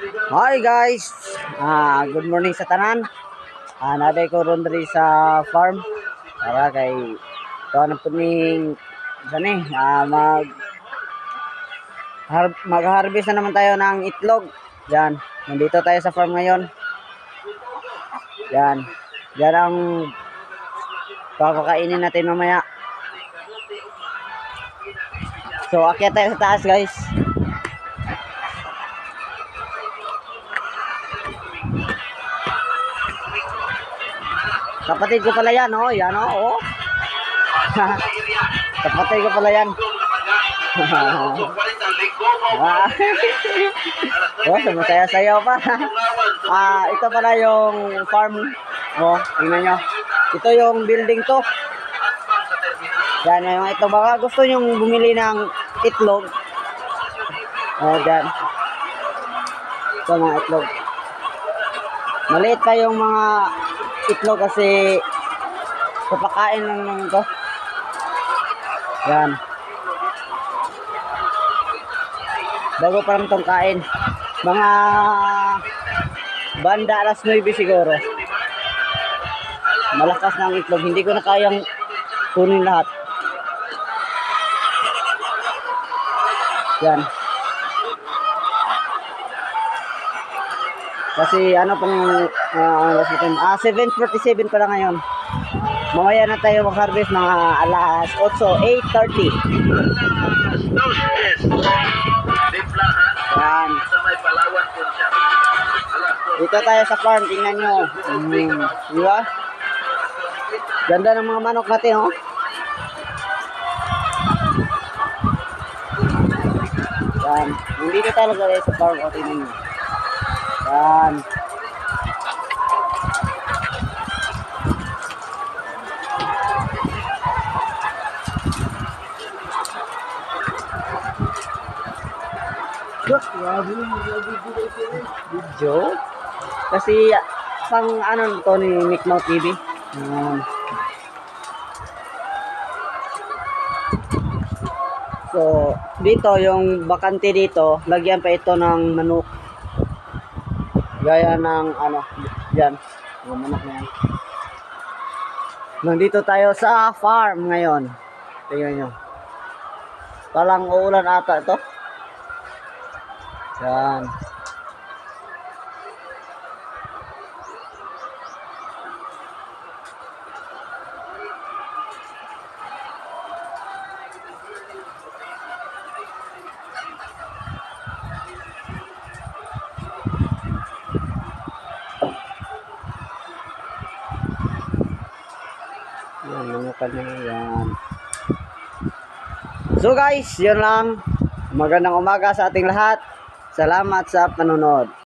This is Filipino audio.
Hi guys, good morning sa tanan. Naday ko ron diri sa farm para kay ito na po ning sani mag-harvest na naman tayo ng itlog. Yan, nandito tayo sa farm ngayon. Yan, yan ang pakakainin natin mamaya. So akyat tayo sa taas guys. Kapatid ko pala yan, oh. Yan, oh. Kapatid ko pala yan. Oh, sumasaya-sayaw pa. Ito pala yung farm. Oh, tingnan nyo. Ito yung building to. Yan, yung ito. Baka gusto nyo bumili ng itlog. Oh, dyan. Ito mga itlog. Maliit pa yung mga itlog kasi papakain lang naman to. Yan. Bago pa lang itong kain. Mga banda alas 9 siguro. Malakas na ang itlog. Hindi ko na kayang kunin lahat. Yan. Kasi ano pang 7:47 pa lang ngayon. Mamaya na tayo mag-harvest mga alas 8:30. Yan. Dito tayo sa farm, tingnan nyo. Di ba? Ganda ng mga manok natin, oh. Yan. Nandito talaga tayo sa farm, oh, tingnan nyo. Yan. Video? Kasi pang ano to ni Mikmaw TV. So, dito yung bakante dito, lagyan pa ito ng manok. Gaya ng ano, yan. Yung manok na yan. Nandito tayo sa farm ngayon. Tingnan nyo. Palang uulan ata ito. Yan. Yan, manukan na yan. So guys, yun lang. Magandang umaga sa ating lahat. Salamat sa panonood.